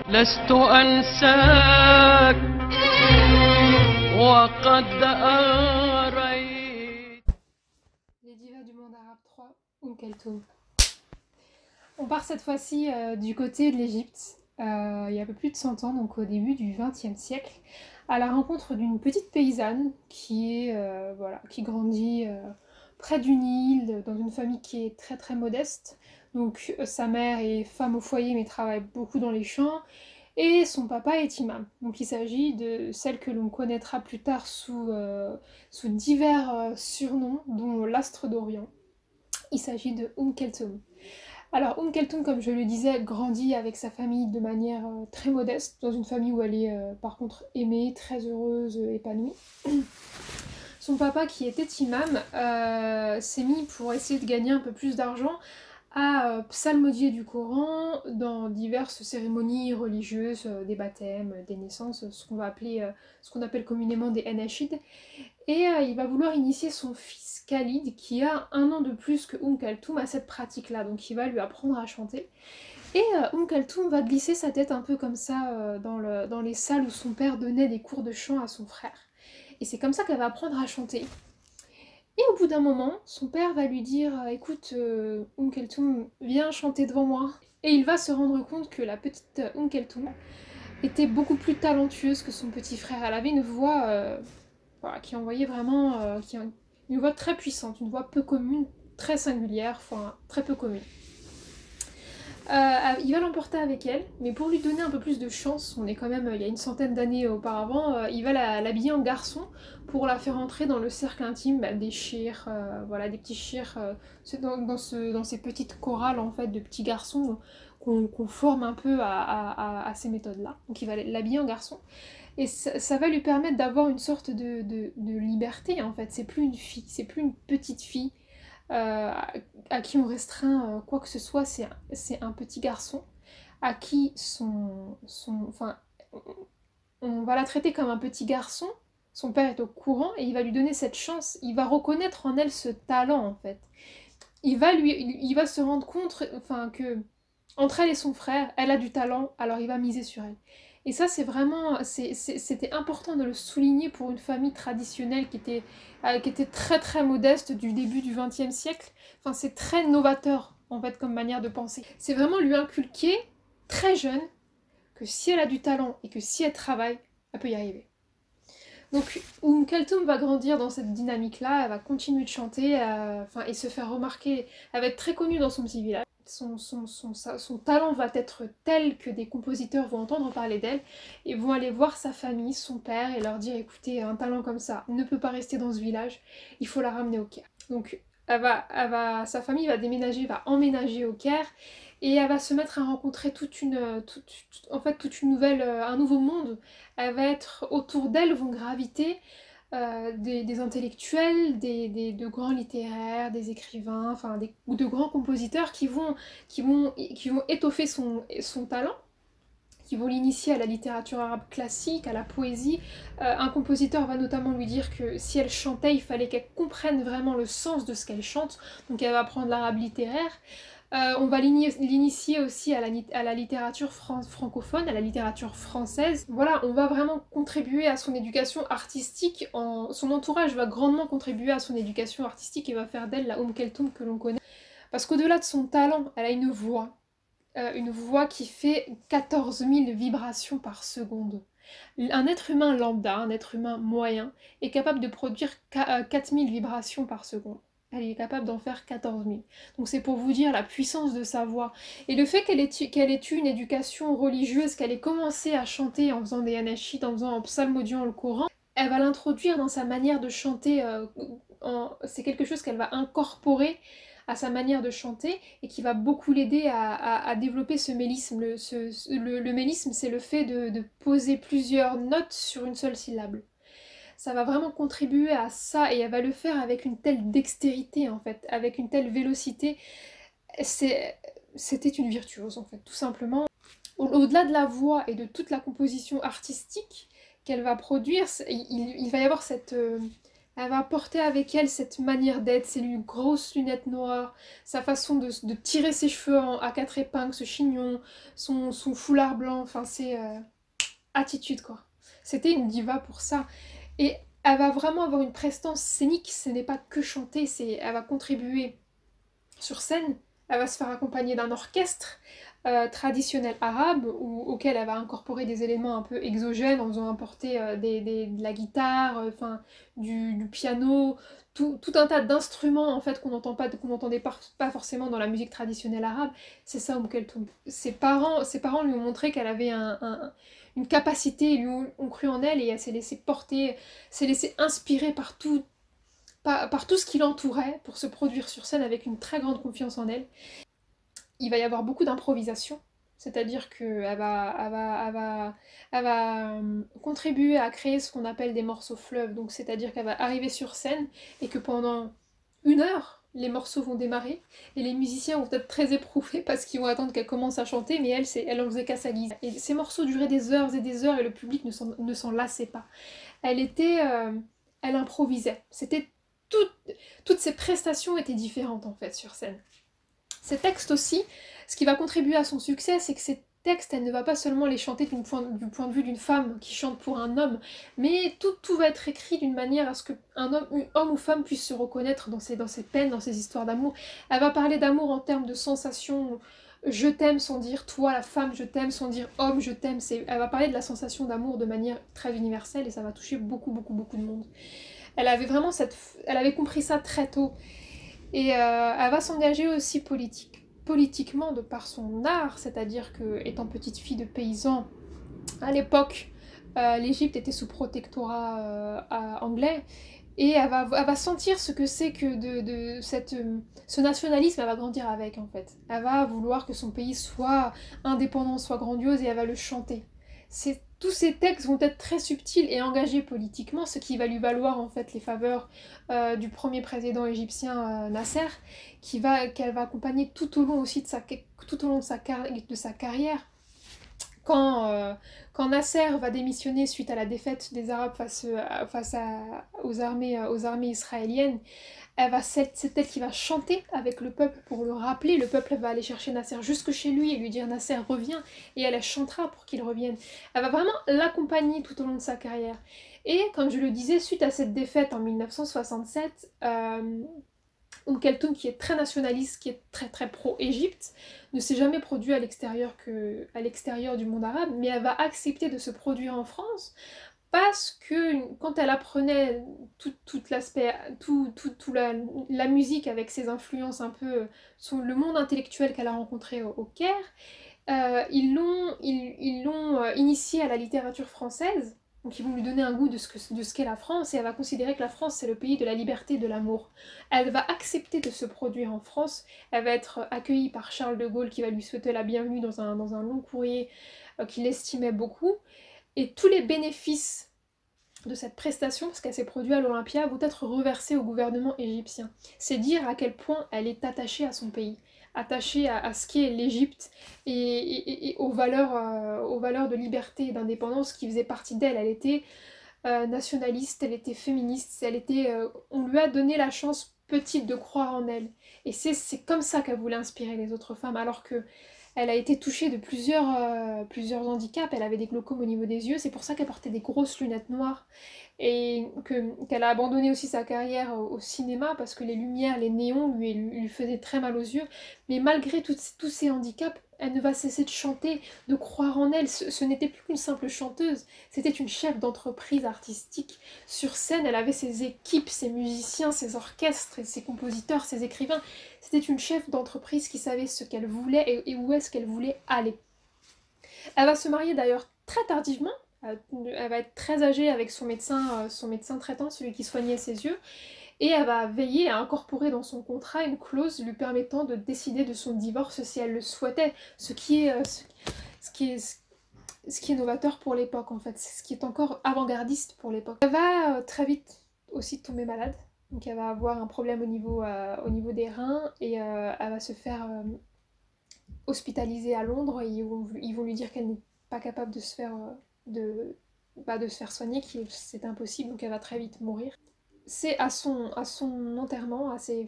لست أنساك وقد أريت. Les divas du monde arabe 3, Kalthoum. On part cette fois-ci du côté de l'Égypte, il y a un peu plus de 100 ans, donc au début du XXe siècle, à la rencontre d'une petite paysanne qui grandit près du Nil, dans une famille qui est très très modeste. Donc sa mère est femme au foyer mais travaille beaucoup dans les champs, et son papa est imam. Donc il s'agit de celle que l'on connaîtra plus tard sous divers surnoms, dont l'astre d'Orient. Il s'agit de Kalthoum. Alors Kalthoum, comme je le disais, grandit avec sa famille de manière très modeste, dans une famille où elle est par contre aimée, très heureuse, épanouie. Son papa, qui était imam, s'est mis, pour essayer de gagner un peu plus d'argent, à psalmodier du Coran dans diverses cérémonies religieuses, des baptêmes, des naissances, ce qu'on appelle communément des anashids. Et il va vouloir initier son fils Khalid, qui a 1 an de plus que Kalthoum, à cette pratique-là, donc il va lui apprendre à chanter. Et Kalthoum va glisser sa tête un peu comme ça dans les salles où son père donnait des cours de chant à son frère. Et c'est comme ça qu'elle va apprendre à chanter. Et au bout d'un moment, son père va lui dire « Écoute, Kalthoum, viens chanter devant moi ». Et il va se rendre compte que la petite Kalthoum était beaucoup plus talentueuse que son petit frère. Elle avait une voix qui envoyait vraiment une voix très puissante, une voix peu commune, très singulière, enfin très peu commune. Il va l'emporter avec elle, mais pour lui donner un peu plus de chance, on est quand même il y a une centaine d'années auparavant, il va l'habiller en garçon pour la faire entrer dans le cercle intime des chirs, des petits chirs, dans ces petites chorales en fait de petits garçons qu'on forme un peu à ces méthodes-là. Donc il va l'habiller en garçon. Et ça va lui permettre d'avoir une sorte de liberté en fait. C'est plus une fille, c'est plus une petite fille à qui on restreint quoi que ce soit. C'est un petit garçon à qui on va la traiter comme un petit garçon. Son père est au courant et il va lui donner cette chance. Il va reconnaître en elle ce talent en fait. Il va se rendre compte que entre elle et son frère, elle a du talent, alors il va miser sur elle. Et ça, c'était important de le souligner pour une famille traditionnelle qui était très très modeste du début du XXe siècle. Enfin, c'est très novateur, en fait, comme manière de penser. C'est vraiment lui inculquer, très jeune, que si elle a du talent et que si elle travaille, elle peut y arriver. Donc, Kalthoum va grandir dans cette dynamique-là, elle va continuer de chanter, et se faire remarquer. Elle va être très connue dans son petit village. Son talent va être tel que des compositeurs vont entendre parler d'elle et vont aller voir sa famille, son père, et leur dire écoutez, un talent comme ça ne peut pas rester dans ce village, il faut la ramener au Caire. Donc sa famille va emménager au Caire, et elle va se mettre à rencontrer un nouveau monde. Elle va être autour d'elle, vont graviter des intellectuels, de grands littéraires, des écrivains, ou de grands compositeurs qui vont étoffer son talent, qui vont l'initier à la littérature arabe classique, à la poésie. Un compositeur va notamment lui dire que si elle chantait, il fallait qu'elle comprenne vraiment le sens de ce qu'elle chante, donc elle va apprendre l'arabe littéraire. On va l'initier aussi à la littérature francophone, à la littérature française. Voilà, on va vraiment contribuer à son éducation artistique. Son entourage va grandement contribuer à son éducation artistique et va faire d'elle la Kalthoum que l'on connaît. Parce qu'au-delà de son talent, elle a une voix qui fait 14 000 vibrations par seconde. Un être humain lambda, un être humain moyen, est capable de produire 4 000 vibrations par seconde. Elle est capable d'en faire 14 000. Donc c'est pour vous dire la puissance de sa voix. Et le fait qu'elle ait eu une éducation religieuse, qu'elle ait commencé à chanter en faisant des anashids, en psalmodiant le Coran, elle va l'introduire dans sa manière de chanter. C'est quelque chose qu'elle va incorporer à sa manière de chanter et qui va beaucoup l'aider à développer ce mélisme. Le mélisme, c'est le fait de poser plusieurs notes sur une seule syllabe. Ça va vraiment contribuer à ça, et elle va le faire avec une telle dextérité en fait, avec une telle vélocité. C'était une virtuose en fait, tout simplement. Au-delà de la voix et de toute la composition artistique qu'elle va produire, il va y avoir cette Elle va porter avec elle cette manière d'être, ses grosses lunettes noires, sa façon de tirer ses cheveux à quatre épingles, ce chignon, son foulard blanc, enfin c'est attitude quoi. C'était une diva pour ça. Et elle va vraiment avoir une prestance scénique, ce n'est pas que chanter, elle va contribuer sur scène, elle va se faire accompagner d'un orchestre traditionnel arabe auquel elle va incorporer des éléments un peu exogènes en faisant importer de la guitare, du piano, tout un tas d'instruments en fait qu'on n'entendait pas forcément dans la musique traditionnelle arabe. C'est ça Kulthum. Ses parents lui ont montré qu'elle avait une capacité, ils lui ont cru en elle et elle s'est laissée porter, s'est laissée inspirer par tout ce qui l'entourait pour se produire sur scène avec une très grande confiance en elle. Il va y avoir beaucoup d'improvisation, c'est-à-dire qu'elle va contribuer à créer ce qu'on appelle des morceaux fleuves, donc c'est-à-dire qu'elle va arriver sur scène et que pendant 1 heure, les morceaux vont démarrer et les musiciens vont être très éprouvés parce qu'ils vont attendre qu'elle commence à chanter, mais elle en faisait qu'à sa guise. Et ces morceaux duraient des heures et des heures et le public ne s'en lassait pas. Elle improvisait. Toutes ses prestations étaient différentes en fait sur scène. Ses textes aussi, ce qui va contribuer à son succès, c'est que ces textes, elle ne va pas seulement les chanter du point de vue d'une femme qui chante pour un homme, mais tout va être écrit d'une manière à ce qu'un homme ou femme puisse se reconnaître dans ses peines, dans ses histoires d'amour. Elle va parler d'amour en termes de sensations, je t'aime sans dire toi la femme, je t'aime sans dire homme, je t'aime. Elle va parler de la sensation d'amour de manière très universelle et ça va toucher beaucoup de monde. Elle avait compris ça très tôt. Et elle va s'engager aussi politiquement de par son art, c'est-à-dire que étant petite fille de paysan, à l'époque, l'Égypte était sous protectorat anglais, et elle va sentir ce que c'est que ce nationalisme, elle va grandir avec en fait. Elle va vouloir que son pays soit indépendant, soit grandiose, et elle va le chanter. Tous ces textes vont être très subtils et engagés politiquement, ce qui va lui valoir en fait les faveurs du premier président égyptien Nasser, qu'elle va accompagner tout au long aussi de sa carrière. Quand Nasser va démissionner suite à la défaite des Arabes aux armées israéliennes, c'est elle qui va chanter avec le peuple pour le rappeler. Le peuple va aller chercher Nasser jusque chez lui et lui dire Nasser reviens, et elle chantera pour qu'il revienne. Elle va vraiment l'accompagner tout au long de sa carrière. Et comme je le disais, suite à cette défaite en 1967, Kulthum, qui est très nationaliste, qui est très très pro-Égypte, ne s'est jamais produit à l'extérieur du monde arabe, mais elle va accepter de se produire en France parce que quand elle apprenait la musique avec ses influences un peu, le monde intellectuel qu'elle a rencontré au Caire, ils l'ont initiée à la littérature française. Donc ils vont lui donner un goût de ce qu'est la France, et elle va considérer que la France c'est le pays de la liberté et de l'amour. Elle va accepter de se produire en France, elle va être accueillie par Charles de Gaulle qui va lui souhaiter la bienvenue dans un long courrier qu'il estimait beaucoup, et tous les bénéfices de cette prestation, parce qu'elle s'est produite à l'Olympia, vont être reversés au gouvernement égyptien. C'est dire à quel point elle est attachée à son pays, attachée à ce qu'est l'Égypte et aux valeurs de liberté et d'indépendance qui faisaient partie d'elle. Elle était nationaliste, elle était féministe, on lui a donné la chance petite de croire en elle. Et c'est comme ça qu'elle voulait inspirer les autres femmes, alors que elle a été touchée de plusieurs handicaps, elle avait des glaucomes au niveau des yeux, c'est pour ça qu'elle portait des grosses lunettes noires, et qu'elle a abandonné aussi sa carrière au cinéma, parce que les lumières, les néons lui faisaient très mal aux yeux, mais malgré tous ces handicaps, elle ne va cesser de chanter, de croire en elle. Ce n'était plus qu'une simple chanteuse, c'était une chef d'entreprise artistique. Sur scène, elle avait ses équipes, ses musiciens, ses orchestres, ses compositeurs, ses écrivains. C'était une chef d'entreprise qui savait ce qu'elle voulait et où est-ce qu'elle voulait aller. Elle va se marier d'ailleurs très tardivement. Elle va être très âgée avec son médecin traitant, celui qui soignait ses yeux. Et elle va veiller à incorporer dans son contrat une clause lui permettant de décider de son divorce si elle le souhaitait, ce qui est novateur pour l'époque en fait, ce qui est encore avant-gardiste pour l'époque. Elle va très vite aussi tomber malade, donc elle va avoir un problème au niveau des reins, et elle va se faire hospitaliser à Londres, et ils vont lui dire qu'elle n'est pas capable de se faire soigner, que c'est impossible, donc elle va très vite mourir. c'est à son enterrement, à ses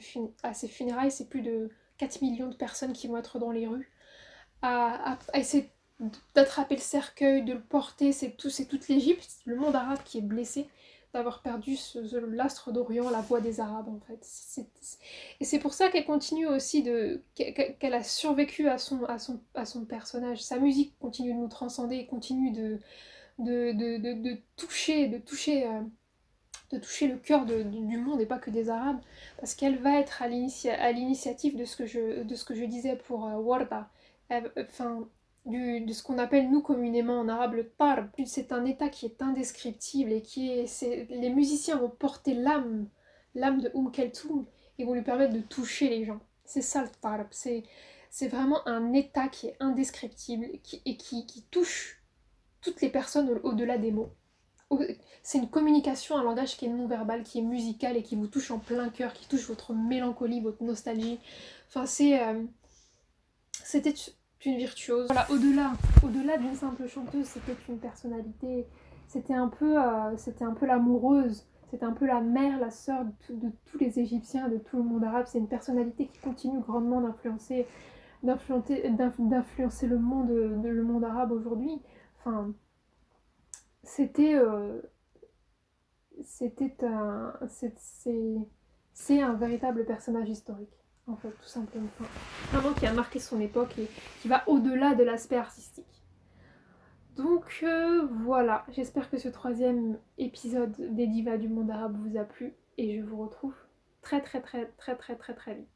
funérailles, c'est plus de 4 millions de personnes qui vont être dans les rues, à essayer d'attraper le cercueil, de le porter, c'est toute l'Égypte, le monde arabe qui est blessé d'avoir perdu l'astre d'Orient, la voix des Arabes en fait. Et c'est pour ça qu'elle continue aussi qu'elle a survécu à son personnage. Sa musique continue de nous transcender, continue de toucher le cœur du monde et pas que des Arabes, parce qu'elle va être à l'initiative de ce que je disais pour Warda, enfin, de ce qu'on appelle nous communément en arabe le tarb. C'est un état qui est indescriptible et les musiciens vont porter l'âme de Keltoum et vont lui permettre de toucher les gens. C'est ça le tarb, c'est vraiment un état qui est indescriptible et qui touche toutes les personnes au-delà des mots. C'est une communication, un langage qui est non-verbal, qui est musical et qui vous touche en plein cœur, qui touche votre mélancolie, votre nostalgie. Enfin, c'était une virtuose. Voilà, au-delà d'une simple chanteuse, c'était une personnalité. C'était un peu l'amoureuse, c'était un peu la mère, la sœur de tous les Égyptiens, de tout le monde arabe. C'est une personnalité qui continue grandement d'influencer le monde arabe aujourd'hui. Enfin, c'était c'est un véritable personnage historique, en fait, tout simplement. Enfin, vraiment qui a marqué son époque et qui va au-delà de l'aspect artistique. Donc voilà, j'espère que ce 3e épisode des Divas du monde arabe vous a plu et je vous retrouve très très très très très très très vite.